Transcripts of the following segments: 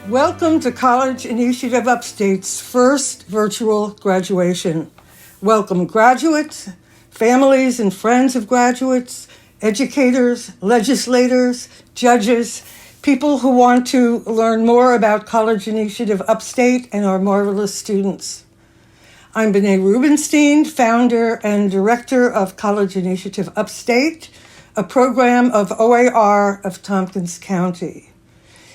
Welcome to College Initiative Upstate's first virtual graduation. Welcome graduates, families and friends of graduates, educators, legislators, judges, people who want to learn more about College Initiative Upstate and our marvelous students. I'm Bené Rubenstein, founder and director of College Initiative Upstate, a program of OAR of Tompkins County.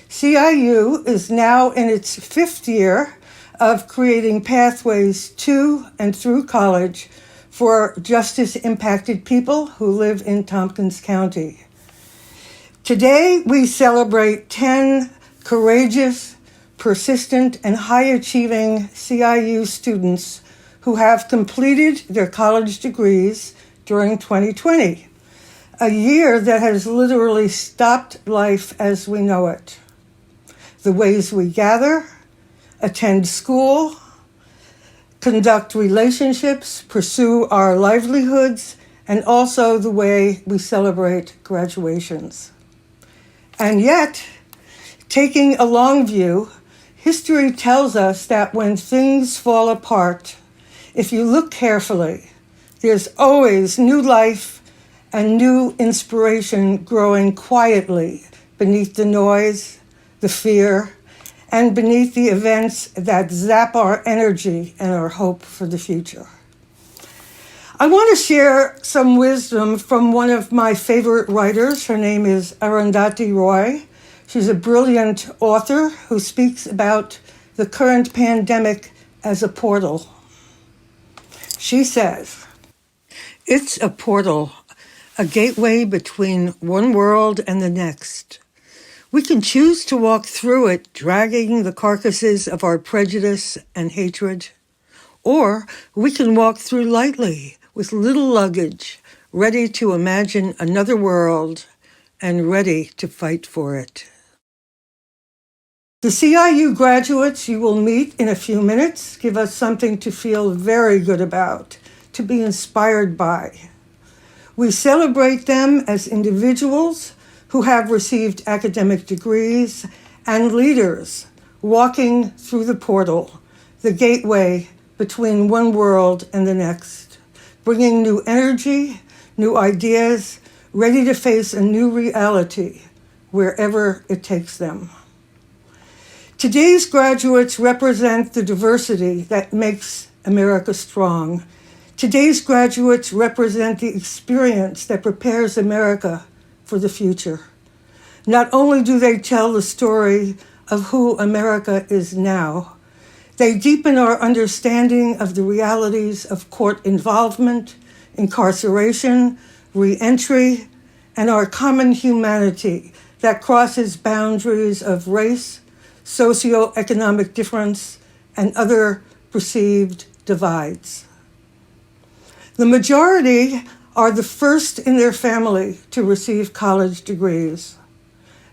CIU is now in its fifth year of creating pathways to and through college for justice-impacted people who live in Tompkins County. Today, we celebrate 10 courageous, persistent, and high-achieving CIU students who have completed their college degrees during 2020, a year that has literally stopped life as we know it. The ways we gather, attend school, conduct relationships, pursue our livelihoods, and also the way we celebrate graduations. And yet, taking a long view, history tells us that when things fall apart, if you look carefully, there's always new life and new inspiration growing quietly beneath the noise, the fear, and beneath the events that zap our energy and our hope for the future. I want to share some wisdom from one of my favorite writers. Her name is Arundhati Roy. She's a brilliant author who speaks about the current pandemic as a portal. She says, "It's a portal, a gateway between one world and the next. We can choose to walk through it, dragging the carcasses of our prejudice and hatred, or we can walk through lightly with little luggage, ready to imagine another world and ready to fight for it." The CIU graduates you will meet in a few minutes give us something to feel very good about, to be inspired by. We celebrate them as individuals who have received academic degrees and leaders walking through the portal, the gateway between one world and the next, bringing new energy, new ideas, ready to face a new reality wherever it takes them. Today's graduates represent the diversity that makes America strong. Today's graduates represent the experience that prepares America for the future. Not only do they tell the story of who America is now, they deepen our understanding of the realities of court involvement, incarceration, re-entry, and our common humanity that crosses boundaries of race, socioeconomic difference, and other perceived divides. The majority are the first in their family to receive college degrees.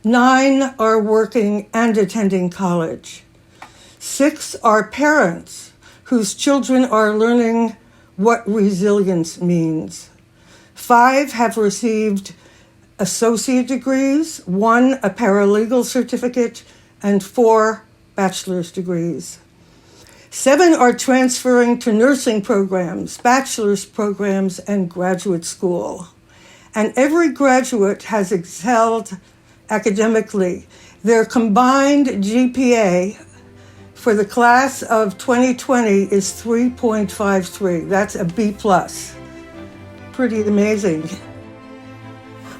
9 are working and attending college. 6 are parents whose children are learning what resilience means. 5 have received associate degrees, 1 a paralegal certificate, and 4 bachelor's degrees. 7 are transferring to nursing programs, bachelor's programs, and graduate school. And every graduate has excelled academically. Their combined GPA for the class of 2020 is 3.53. That's a B+. Pretty amazing.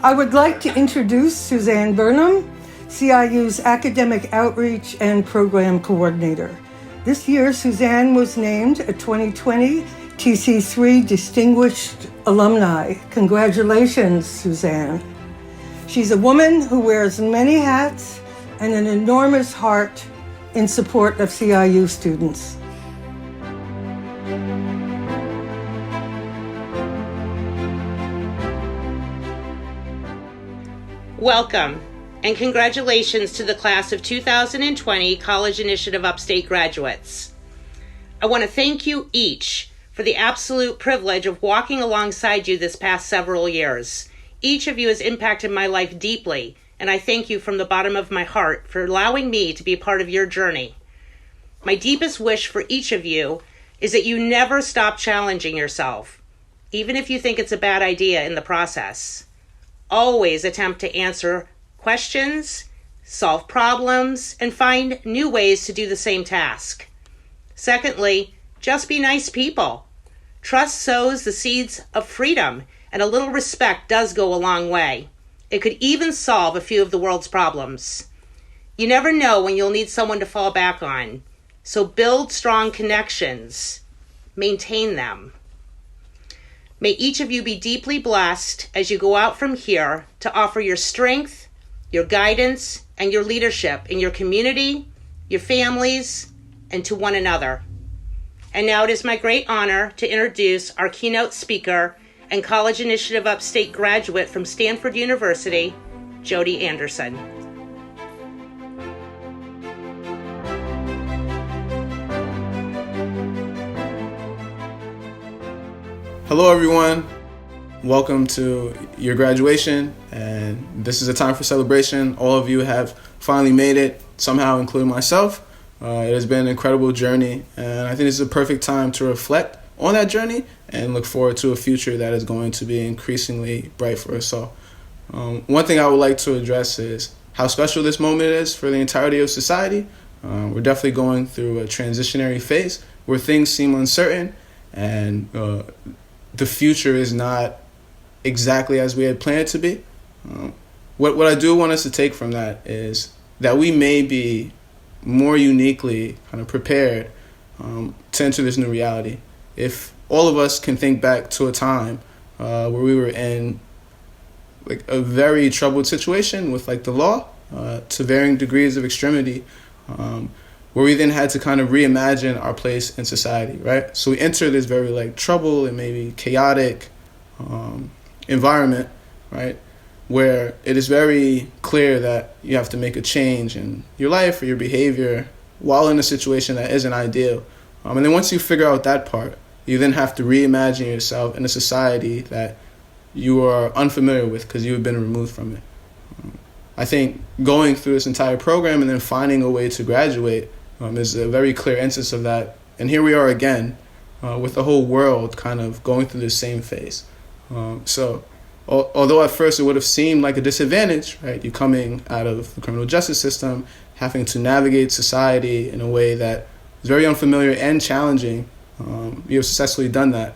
I would like to introduce Suzanne Burnham, CIU's Academic Outreach and Program Coordinator. This year, Suzanne was named a 2020 TC3 Distinguished Alumni. Congratulations, Suzanne. She's a woman who wears many hats and an enormous heart in support of CIU students. Welcome, and congratulations to the class of 2020 College Initiative Upstate graduates. I want to thank you each for the absolute privilege of walking alongside you this past several years. Each of you has impacted my life deeply and I thank you from the bottom of my heart for allowing me to be a part of your journey. My deepest wish for each of you is that you never stop challenging yourself, even if you think it's a bad idea in the process. Always attempt to answer questions, solve problems, and find new ways to do the same task. Secondly, just be nice people. Trust sows the seeds of freedom, and a little respect does go a long way. It could even solve a few of the world's problems. You never know when you'll need someone to fall back on. So build strong connections. Maintain them. May each of you be deeply blessed as you go out from here to offer your strength, your guidance, and your leadership in your community, your families, and to one another. And now it is my great honor to introduce our keynote speaker and College Initiative Upstate graduate from Stanford University, Jody Anderson. Hello everyone, welcome to your graduation, and this is a time for celebration. All of you have finally made it, somehow including myself. It has been an incredible journey, and I think this is a perfect time to reflect on that journey and look forward to a future that is going to be increasingly bright for us all. One thing I would like to address is how special this moment is for the entirety of society. We're definitely going through a transitionary phase where things seem uncertain, and the future is not exactly as we had planned it to be. What I do want us to take from that is that we may be more uniquely kind of prepared to enter this new reality. If all of us can think back to a time where we were in like a very troubled situation with like the law to varying degrees of extremity, where we then had to kind of reimagine our place in society, right? So we enter this very like troubled and maybe chaotic environment, right? Where it is very clear that you have to make a change in your life or your behavior while in a situation that isn't ideal. And then once you figure out that part, you then have to reimagine yourself in a society that you are unfamiliar with because you've been removed from it. I think going through this entire program and then finding a way to graduate is a very clear instance of that. And here we are again with the whole world kind of going through the same phase. So although at first it would have seemed like a disadvantage, right? You coming out of the criminal justice system, having to navigate society in a way that is very unfamiliar and challenging, you have successfully done that.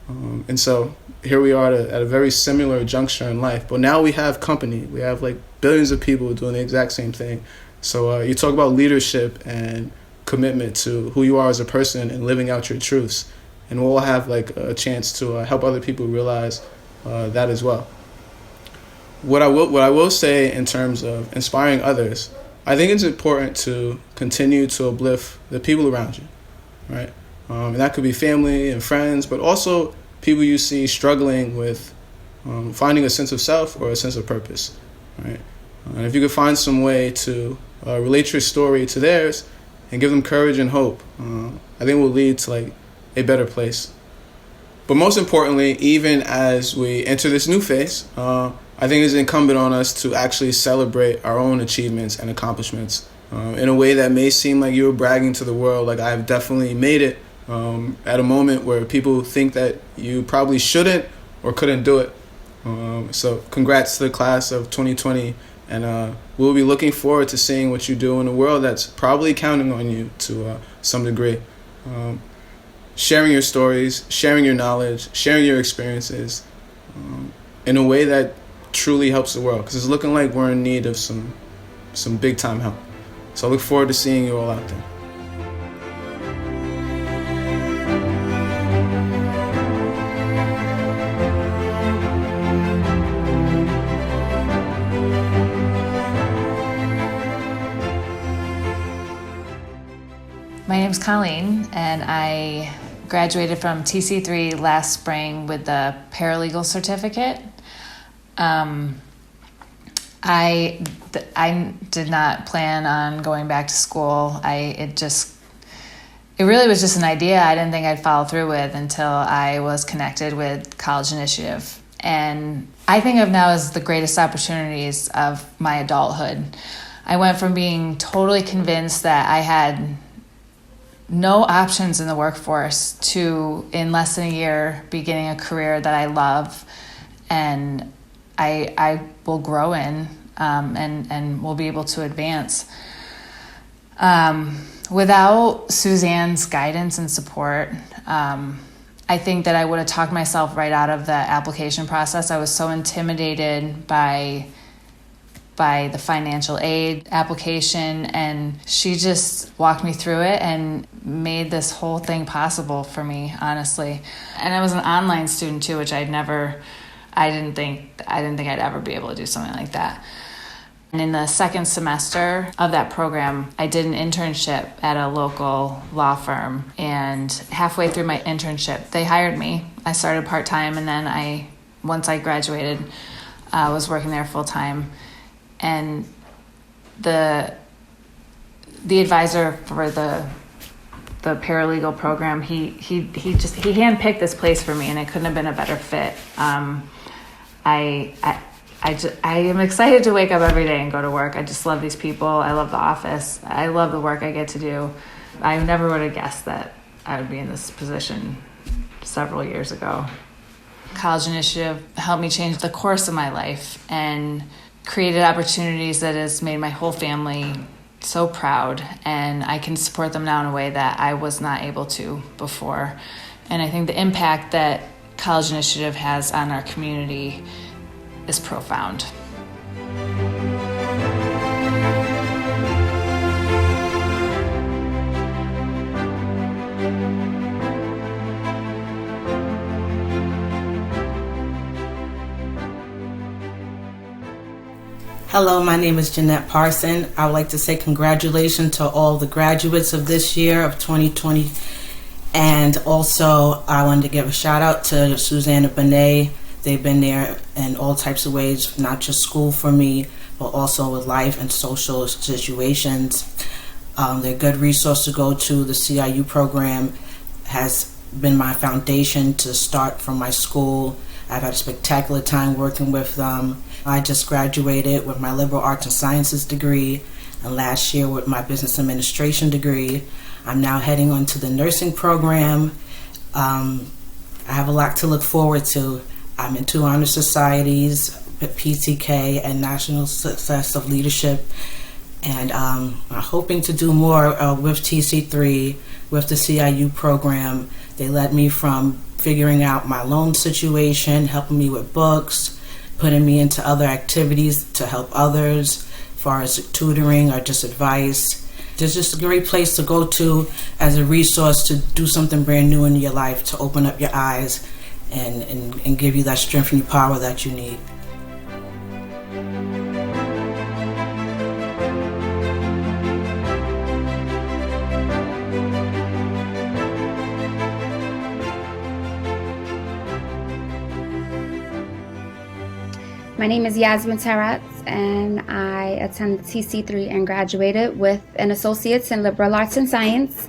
And so here we are at a very similar juncture in life. But now we have company. We have like billions of people doing the exact same thing. So you talk about leadership and commitment to who you are as a person and living out your truths. And we'll have like a chance to help other people realize that as well. What I will say in terms of inspiring others, I think it's important to continue to uplift the people around you, right? And that could be family and friends, but also people you see struggling with finding a sense of self or a sense of purpose, right? And if you could find some way to relate your story to theirs and give them courage and hope, I think it will lead to like a better place. But most importantly, even as we enter this new phase, I think it's incumbent on us to actually celebrate our own achievements and accomplishments in a way that may seem like you're bragging to the world, like I've definitely made it at a moment where people think that you probably shouldn't or couldn't do it. So congrats to the class of 2020, and we'll be looking forward to seeing what you do in a world that's probably counting on you to some degree. Sharing your stories, sharing your knowledge, sharing your experiences in a way that truly helps the world, because it's looking like we're in need of some big time help. So I look forward to seeing you all out there. My name's Colleen, and I graduated from TC3 last spring with the paralegal certificate. I did not plan on going back to school. It really was just an idea I didn't think I'd follow through with until I was connected with College Initiative. And I think of now as the greatest opportunities of my adulthood. I went from being totally convinced that I had no options in the workforce to, in less than a year, beginning a career that I love and I will grow in and will be able to advance. Without Suzanne's guidance and support, I think that I would have talked myself right out of the application process. I was so intimidated by the financial aid application, and she just walked me through it and made this whole thing possible for me, honestly. And I was an online student too, which I didn't think I'd ever be able to do something like that. And in the second semester of that program, I did an internship at a local law firm, and halfway through my internship, they hired me. I started part-time, and then once I graduated, I was working there full-time. And the advisor for the paralegal program, he handpicked this place for me, and it couldn't have been a better fit. I am excited to wake up every day and go to work. I just love these people. I love the office. I love the work I get to do. I never would have guessed that I would be in this position several years ago. College Initiative helped me change the course of my life and created opportunities that has made my whole family so proud, and I can support them now in a way that I was not able to before. And I think the impact that College Initiative has on our community is profound. Hello, my name is Jeanette Parson. I would like to say congratulations to all the graduates of this year of 2020. And also, I wanted to give a shout out to Suzanne and Benet. They've been there in all types of ways, not just school for me, but also with life and social situations. They're a good resource to go to. The CIU program has been my foundation to start from my school. I've had a spectacular time working with them. I just graduated with my liberal arts and sciences degree, and last year with my business administration degree. I'm now heading on to the nursing program. I have a lot to look forward to. I'm in 2 honor societies, PTK and National Success of Leadership, and I'm hoping to do more with TC3, with the CIU program. They led me from figuring out my loan situation, helping me with books, putting me into other activities to help others, as far as tutoring or just advice. It's just a great place to go to as a resource to do something brand new in your life, to open up your eyes and give you that strength and power that you need. My name is Yasmin Taratz, and I attended TC3 and graduated with an associate's in liberal arts and science.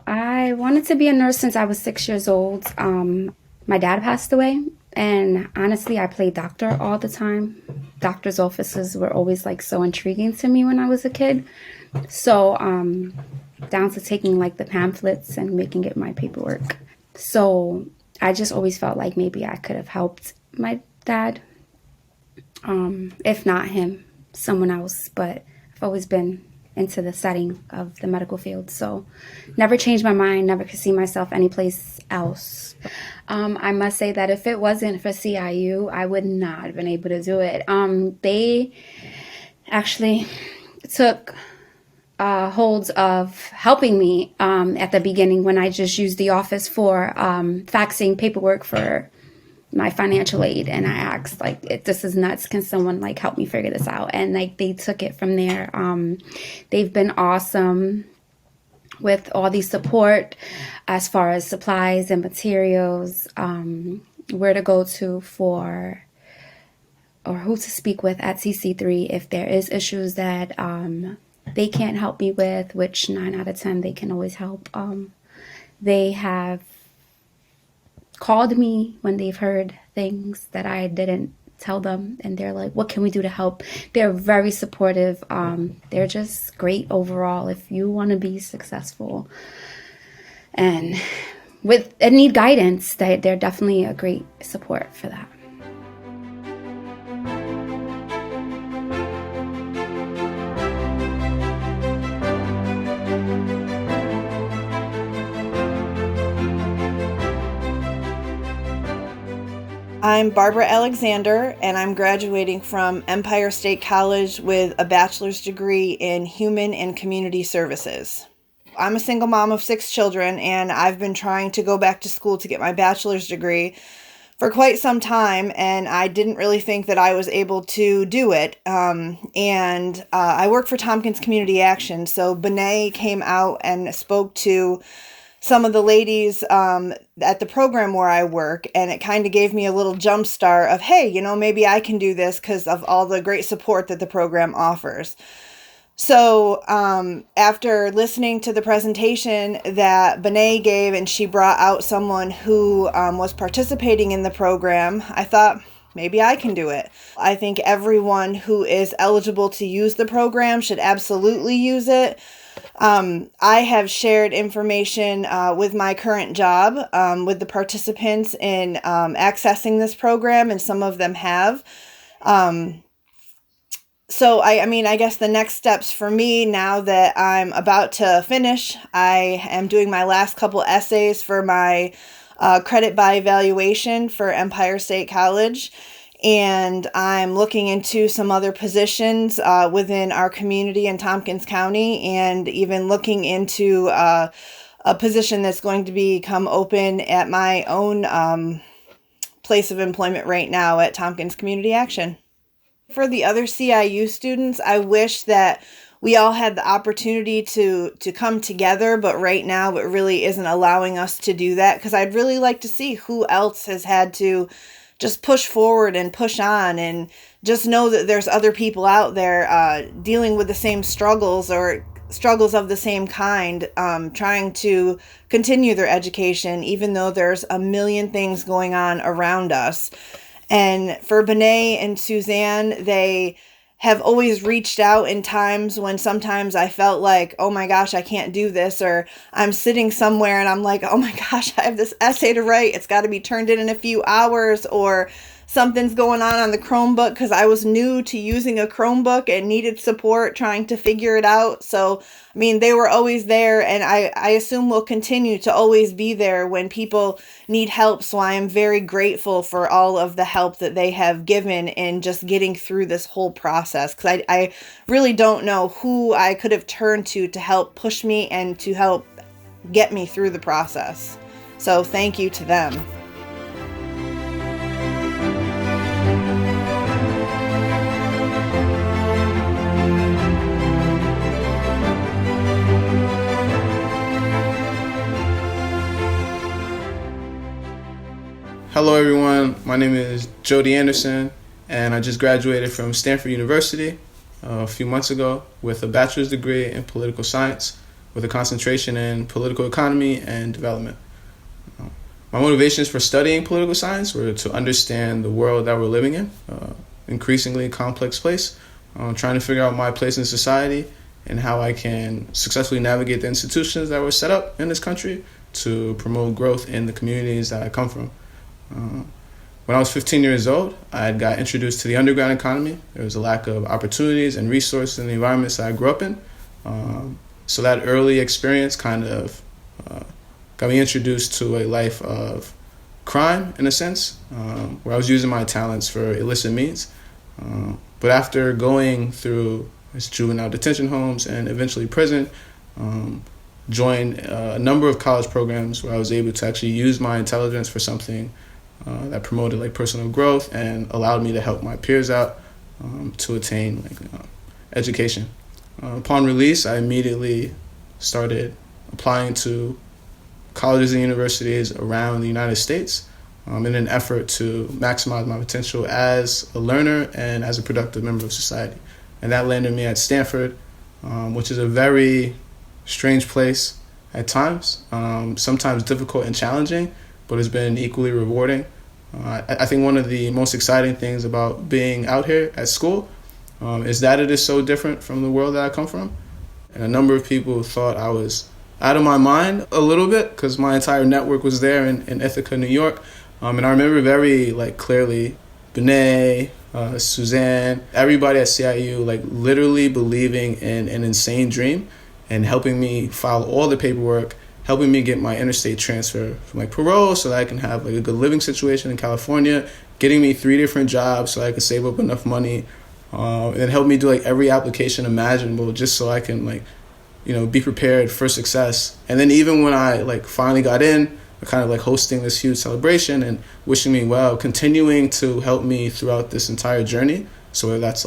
I wanted to be a nurse since I was 6 years old. My dad passed away, and honestly, I played doctor all the time. Doctor's offices were always so intriguing to me when I was a kid. So down to taking the pamphlets and making it my paperwork. So I just always felt like maybe I could have helped my dad. If not him, someone else, but I've always been into the setting of the medical field, so never changed my mind, never could see myself anyplace else. I must say that if it wasn't for CIU, I would not have been able to do it. They actually took hold of helping me at the beginning when I just used the office for faxing paperwork for my financial aid, and I asked this is nuts, can someone help me figure this out? And they took it from there. They've been awesome with all the support as far as supplies and materials, where to go to for or who to speak with at CC3 if there is issues that they can't help me with, which 9 out of 10 they can always help. They have called me when they've heard things that I didn't tell them, and they're like, what can we do to help? They're very supportive. They're just great overall. If you want to be successful and need guidance, they're definitely a great support for that. I'm Barbara Alexander, and I'm graduating from Empire State College with a bachelor's degree in Human and Community Services. I'm a single mom of 6 children, and I've been trying to go back to school to get my bachelor's degree for quite some time, and I didn't really think that I was able to do it. I work for Tompkins Community Action, so Benet came out and spoke to some of the ladies at the program where I work, and it kind of gave me a little jump start of, hey, maybe I can do this because of all the great support that the program offers. So after listening to the presentation that Benet gave, and she brought out someone who was participating in the program, I thought, maybe I can do it. I think everyone who is eligible to use the program should absolutely use it. I have shared information with my current job with the participants in accessing this program, and some of them have. So I guess the next steps for me, now that I'm about to finish, I am doing my last couple essays for my credit by evaluation for Empire State College. And I'm looking into some other positions within our community in Tompkins County, and even looking into a position that's going to become open at my own place of employment right now at Tompkins Community Action. For the other CIU students, I wish that we all had the opportunity to come together, but right now it really isn't allowing us to do that, because I'd really like to see who else has had to just push forward and push on, and just know that there's other people out there dealing with the same struggles, or struggles of the same kind, trying to continue their education, even though there's a million things going on around us. And for Benet and Suzanne, they have always reached out in times when sometimes I felt like, oh my gosh, I can't do this, or I'm sitting somewhere and I'm like, oh my gosh, I have this essay to write. It's got to be turned in a few hours, or something's going on the Chromebook, because I was new to using a Chromebook and needed support trying to figure it out. So, they were always there, and I assume will continue to always be there when people need help. So I am very grateful for all of the help that they have given in just getting through this whole process, because I really don't know who I could have turned to help push me and to help get me through the process. So thank you to them. Hello everyone, my name is Jody Anderson, and I just graduated from Stanford University a few months ago with a bachelor's degree in political science with a concentration in political economy and development. My motivations for studying political science were to understand the world that we're living in, increasingly complex place, trying to figure out my place in society and how I can successfully navigate the institutions that were set up in this country to promote growth in the communities that I come from. When I was 15 years old, I had got introduced to the underground economy. There was a lack of opportunities and resources in the environments that I grew up in. So that early experience kind of got me introduced to a life of crime, in a sense, where I was using my talents for illicit means. But after going through juvenile detention homes and eventually prison, joined a number of college programs where I was able to actually use my intelligence for something that promoted personal growth and allowed me to help my peers out to attain education. Upon release, I immediately started applying to colleges and universities around the United States in an effort to maximize my potential as a learner and as a productive member of society. And that landed me at Stanford, which is a very strange place at times, sometimes difficult and challenging, but it's been equally rewarding. I think one of the most exciting things about being out here at school is that it is so different from the world that I come from. And a number of people thought I was out of my mind a little bit because my entire network was there in Ithaca, New York. And I remember very clearly Benet, Suzanne, everybody at CIU literally believing in an insane dream and helping me file all the paperwork, helping me get my interstate transfer from parole so that I can have a good living situation in California, getting me 3 different jobs so I could save up enough money, and help me do every application imaginable just so I can be prepared for success. And then even when I finally got in, kind of hosting this huge celebration and wishing me well, continuing to help me throughout this entire journey. So whether that's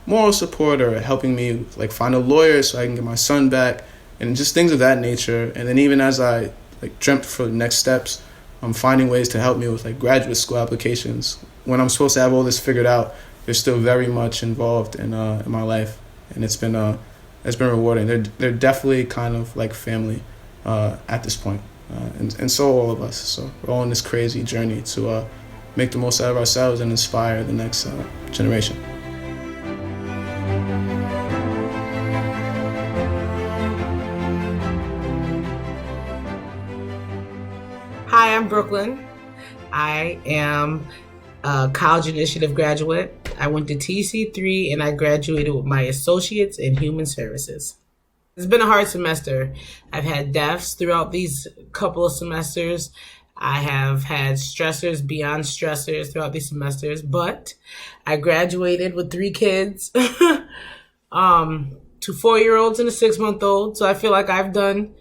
moral support or helping me find a lawyer so I can get my son back and just things of that nature. And then even as I dreamt for the next steps, I'm finding ways to help me with graduate school applications. When I'm supposed to have all this figured out, they're still very much involved in my life, and it's been rewarding. They're definitely kind of like family at this point, and so all of us. So we're all on this crazy journey to make the most out of ourselves and inspire the next generation. Hi, I'm Brooklyn. I am a college initiative graduate. I went to TC3 and I graduated with my associates in human services. It's been a hard semester. I've had deaths throughout these couple of semesters. I have had stressors beyond stressors throughout these semesters, but I graduated with 3 kids, 2 4-year-olds and a 6-month-old. So I feel like I've done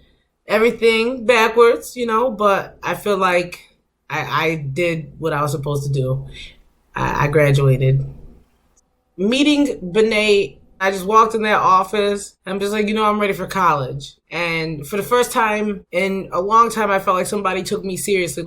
everything backwards, but I feel like I did what I was supposed to do. I graduated. Meeting Benet, I just walked in that office. I'm just I'm ready for college. And for the first time in a long time, I felt like somebody took me seriously.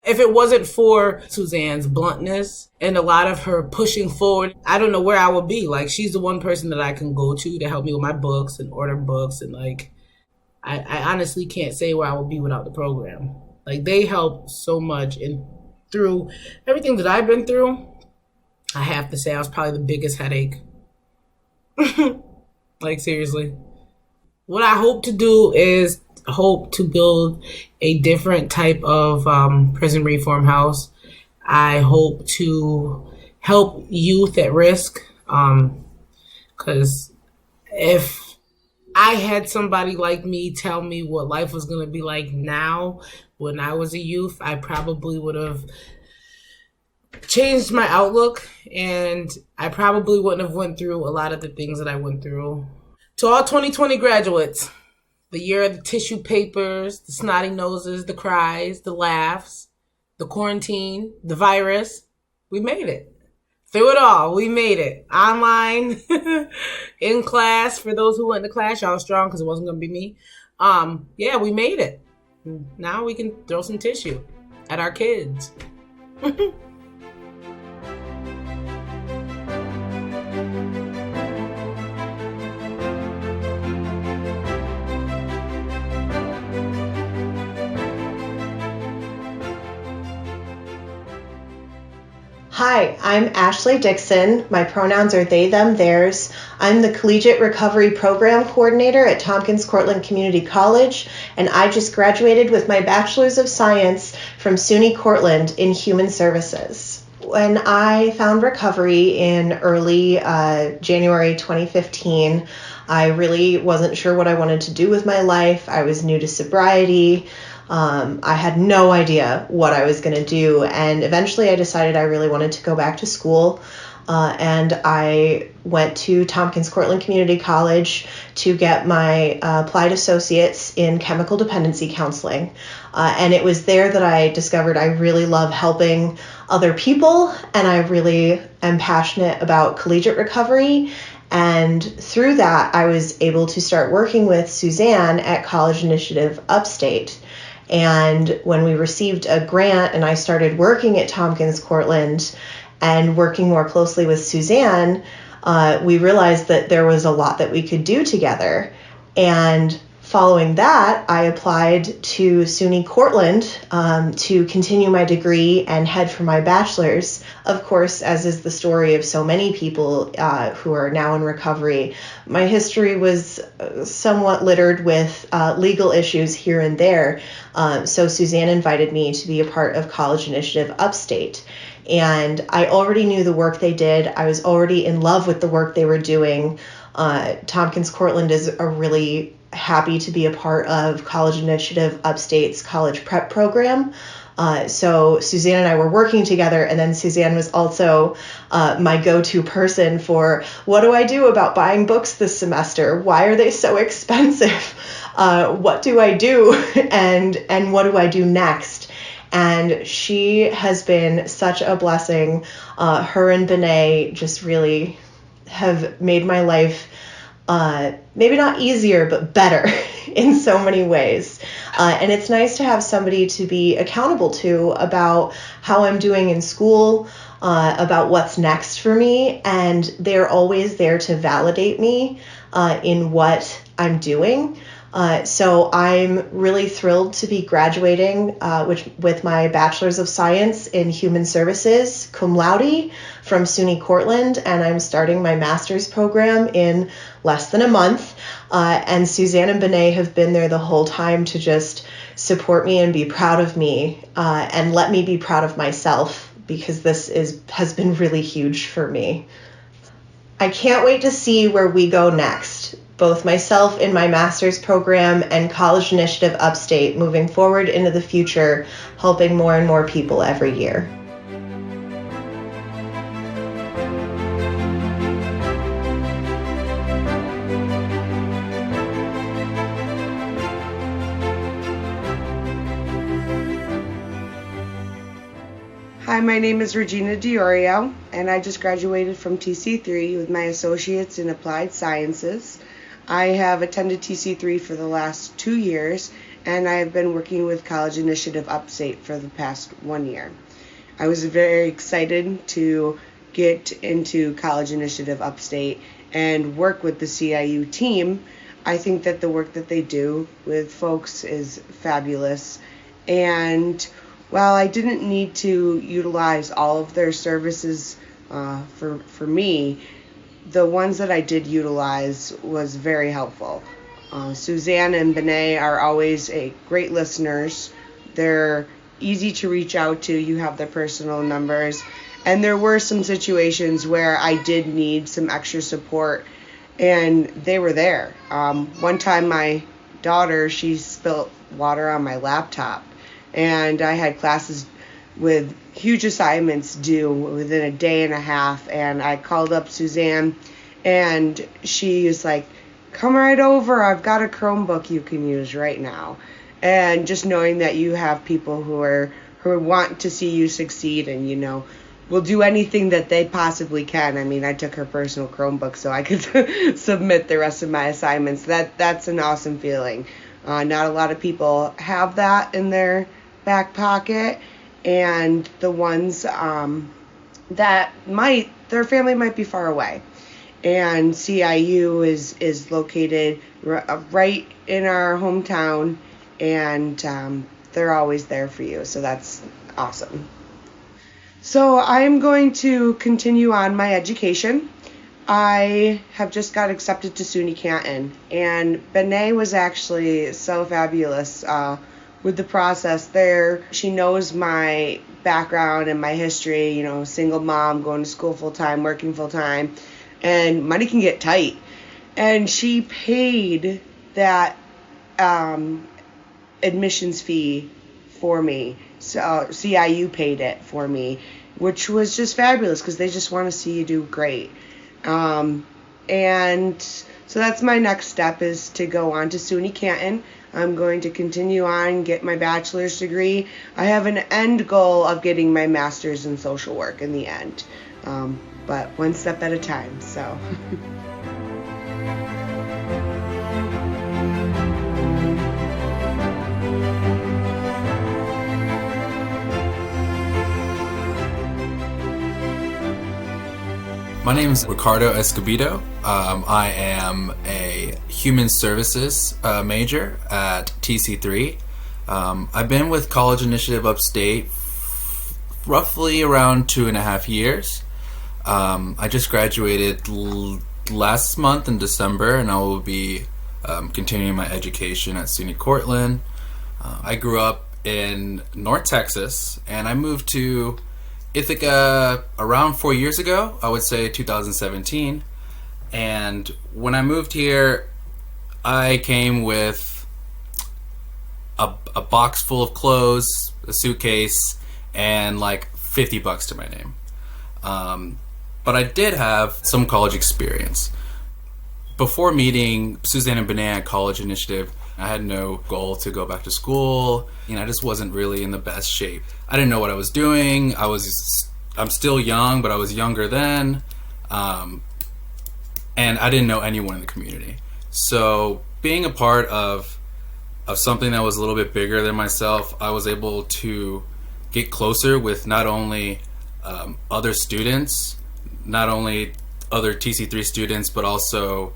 If it wasn't for Suzanne's bluntness and a lot of her pushing forward, I don't know where I would be. She's the one person that I can go to help me with my books and order books. And I honestly can't say where I would be without the program. They help so much. And through everything that I've been through, I have to say I was probably the biggest headache. Seriously. What I hope to do is hope to build a different type of prison reform house. I hope to help youth at risk. Because if I had somebody like me tell me what life was going to be like now when I was a youth, I probably would have changed my outlook, and I probably wouldn't have went through a lot of the things that I went through. To all 2020 graduates, the year of the tissue papers, the snotty noses, the cries, the laughs, the quarantine, the virus, we made it. Through it all, we made it. Online, in class, for those who went to class, y'all strong because it wasn't going to be me. Yeah, we made it. Now we can throw some tissue at our kids. Hi, I'm Ashley Dixon. My pronouns are they, them, theirs. I'm the Collegiate Recovery Program Coordinator at Tompkins Cortland Community College, and I just graduated with my Bachelor's of Science from SUNY Cortland in Human Services. When I found recovery in early January 2015, I really wasn't sure what I wanted to do with my life. I was new to sobriety. I had no idea what I was going to do, and eventually I decided I really wanted to go back to school, and I went to Tompkins Cortland Community College to get my applied associates in chemical dependency counseling, and it was there that I discovered I really love helping other people, and I really am passionate about collegiate recovery. And through that, I was able to start working with Suzanne at College Initiative Upstate. And when we received a grant and I started working at Tompkins Cortland and working more closely with Suzanne, we realized that there was a lot that we could do together. And following that, I applied to SUNY Cortland to continue my degree and head for my bachelor's. Of course, as is the story of so many people who are now in recovery, my history was somewhat littered with legal issues here and there. So Suzanne invited me to be a part of College Initiative Upstate. And I already knew the work they did. I was already in love with the work they were doing. Tompkins Cortland is a really happy to be a part of College Initiative Upstate's college prep program. So Suzanne and I were working together, and then Suzanne was also my go-to person for what do I do about buying books this semester? Why are they so expensive? What do I do? And what do I do next? And she has been such a blessing. Her and Benet just really have made my life maybe not easier, but better in so many ways. And it's nice to have somebody to be accountable to about how I'm doing in school, about what's next for me. And they're always there to validate me in what I'm doing. So I'm really thrilled to be graduating with my Bachelor's of Science in Human Services, cum laude, from SUNY Cortland, and I'm starting my master's program in less than a month. And Suzanne and Benet have been there the whole time to just support me and be proud of me and let me be proud of myself, because this has been really huge for me. I can't wait to see where we go next, both myself in my master's program and College Initiative Upstate moving forward into the future, helping more and more people every year. Hi, my name is Regina Diorio, and I just graduated from TC3 with my associates in applied sciences. I have attended TC3 for the last 2 years, and I have been working with College Initiative Upstate for the past 1 year. I was very excited to get into College Initiative Upstate and work with the CIU team. I think that the work that they do with folks is fabulous, and while I didn't need to utilize all of their services for me, the ones that I did utilize was very helpful. Suzanne and Benet are always great listeners. They're easy to reach out to. You have their personal numbers. And there were some situations where I did need some extra support, and they were there. One time my daughter, she spilled water on my laptop, and I had classes with huge assignments due within a day and a half, and I called up Suzanne, and she is like, come right over, I've got a Chromebook you can use right now. And just knowing that you have people who want to see you succeed and, will do anything that they possibly can. I mean, I took her personal Chromebook so I could submit the rest of my assignments. That's an awesome feeling. Not a lot of people have that in their back pocket, and the ones that their family might be far away. And CIU is located right in our hometown, and they're always there for you, so that's awesome. So I'm going to continue on my education. I have just got accepted to SUNY Canton, and Benet was actually so fabulous with the process there. She knows my background and my history, single mom, going to school full-time, working full-time, and money can get tight. And she paid that admissions fee for me. So CIU paid it for me, which was just fabulous because they just want to see you do great. And so that's my next step, is to go on to SUNY Canton. I'm going to continue on, get my bachelor's degree. I have an end goal of getting my master's in social work in the end, but one step at a time, so. My name is Ricardo Escobedo. I am a human services major at TC3. I've been with College Initiative Upstate roughly around 2.5 years. I just graduated last month in December, and I will be continuing my education at SUNY Cortland. I grew up in North Texas, and I moved to Ithaca around 4 years ago, I would say 2017. And when I moved here, I came with a box full of clothes, a suitcase, and like $50 to my name. But I did have some college experience. Before meeting Suzanne and Benet at College Initiative, I had no goal to go back to school. I just wasn't really in the best shape. I didn't know what I was doing. I'm still young, but I was younger then. And I didn't know anyone in the community. So being a part of something that was a little bit bigger than myself, I was able to get closer with not only other students, not only other TC3 students, but also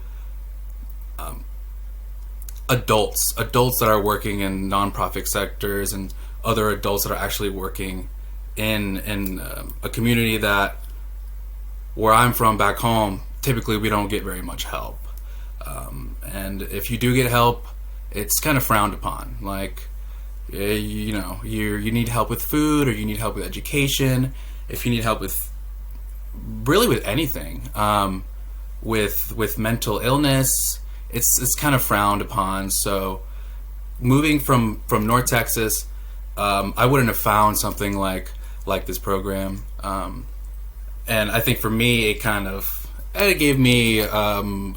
adults that are working in nonprofit sectors and other adults that are actually working in a community that, where I'm from back home, typically we don't get very much help. And if you do get help, it's kind of frowned upon. Like, you need help with food, or you need help with education. If you need help with anything, with mental illness, it's kind of frowned upon. So moving from North Texas, I wouldn't have found something like this program. And I think for me, it gave me, it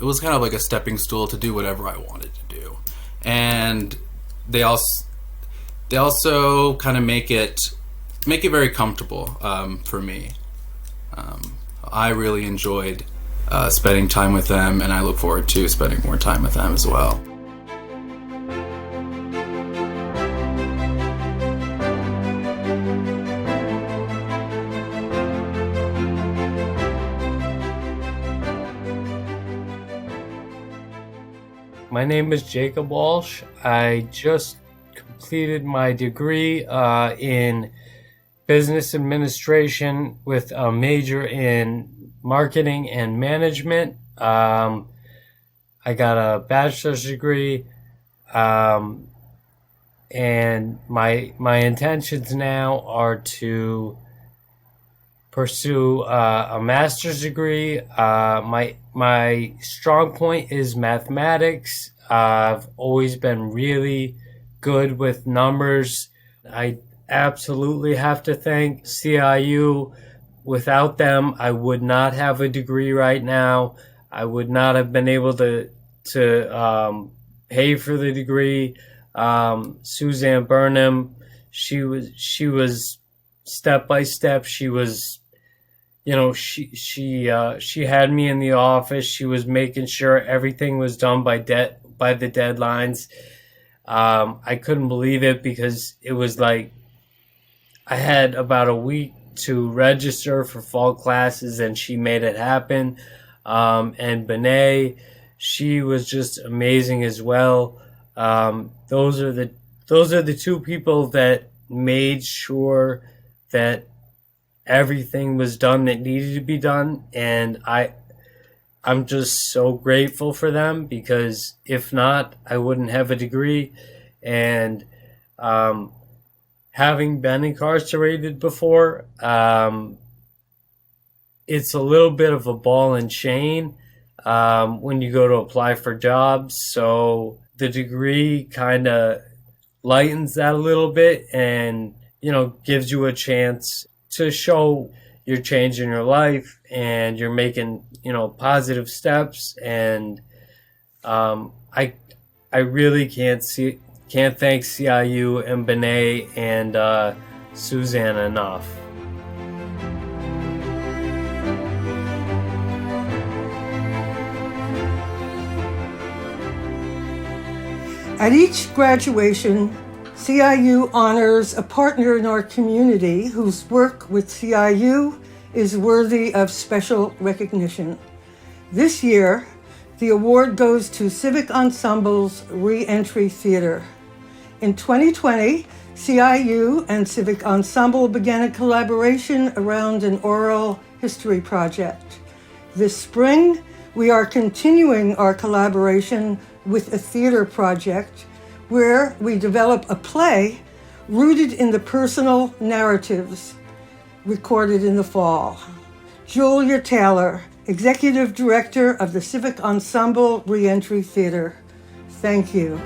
was kind of like a stepping stool to do whatever I wanted to do. And they also kind of make it very comfortable for me. I really enjoyed spending time with them, and I look forward to spending more time with them as well. My name is Jacob Walsh. I just completed my degree in business administration with a major in marketing and management. I got a bachelor's degree, and my intentions now are to pursue a master's degree. My strong point is mathematics. I've always been really good with numbers. I absolutely have to thank CIU. Without them, I would not have a degree right now. I would not have been able to pay for the degree. Suzanne Burnham, she was step by step. She was, she had me in the office. She was making sure everything was done by the deadlines. I couldn't believe it, because it was like I had about a week to register for fall classes, and she made it happen. And Benet, she was just amazing as well. Those are the two people that made sure that everything was done that needed to be done, and I'm just so grateful for them, because if not, I wouldn't have a degree. And having been incarcerated before, it's a little bit of a ball and chain when you go to apply for jobs. So the degree kind of lightens that a little bit, and gives you a chance to show you're changing your life and you're making positive steps. And I really can't thank CIU and Benet and Suzanne enough. At each graduation, CIU honors a partner in our community whose work with CIU is worthy of special recognition. This year, The award goes to Civic Ensemble's Re-Entry Theater. In 2020, CIU and Civic Ensemble began a collaboration around an oral history project. This spring, we are continuing our collaboration with a theater project where we develop a play rooted in the personal narratives recorded in the fall. Julia Taylor, Executive Director of the Civic Ensemble Reentry Theater. Thank you.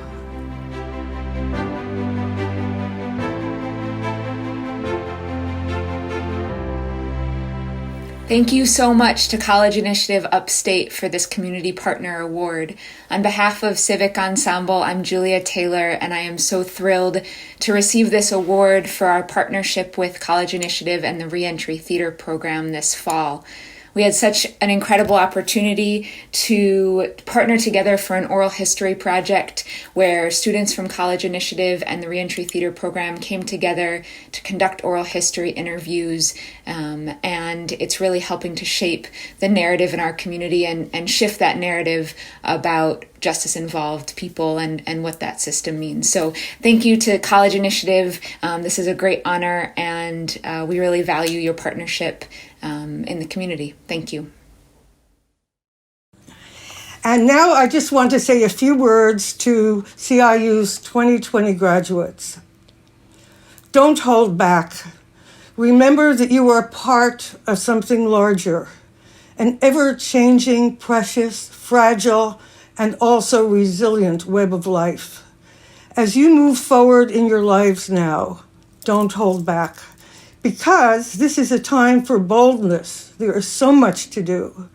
Thank you so much to College Initiative Upstate for this Community Partner Award. On behalf of Civic Ensemble, I'm Julia Taylor, and I am so thrilled to receive this award for our partnership with College Initiative and the Reentry Theater Program this fall. We had such an incredible opportunity to partner together for an oral history project where students from College Initiative and the Reentry Theater Program came together to conduct oral history interviews, and it's really helping to shape the narrative in our community and shift that narrative about justice-involved people and what that system means. So thank you to College Initiative. This is a great honor, and we really value your partnership in the community. Thank you. And now I just want to say a few words to CIU's 2020 graduates. Don't hold back. Remember that you are part of something larger, an ever-changing, precious, fragile, and also resilient web of life. As you move forward in your lives now, don't hold back. Because this is a time for boldness. There is so much to do.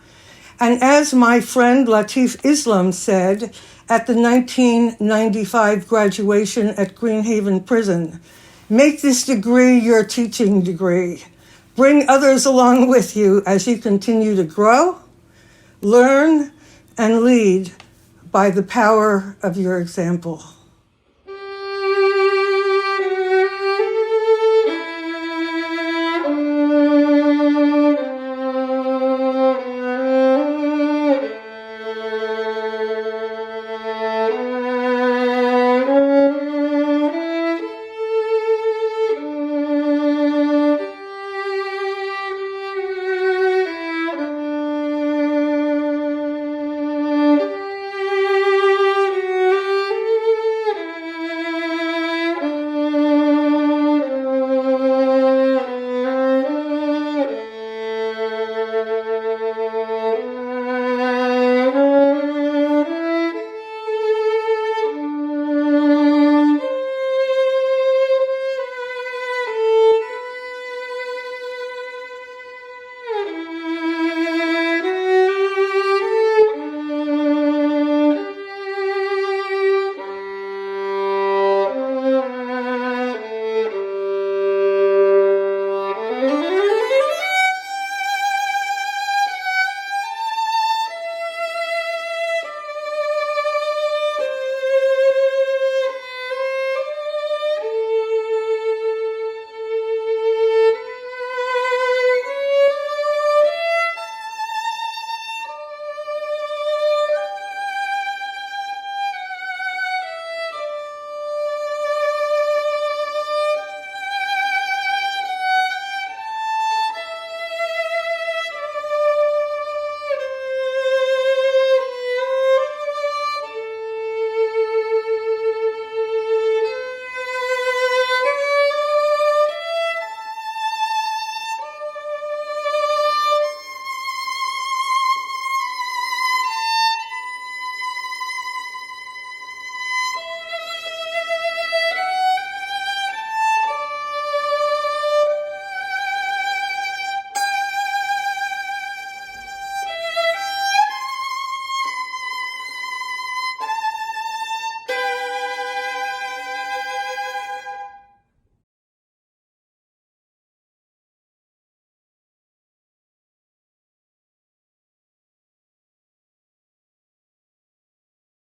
And as my friend Latif Islam said at the 1995 graduation at Greenhaven Prison, make this degree your teaching degree. Bring others along with you as you continue to grow, learn, and lead by the power of your example.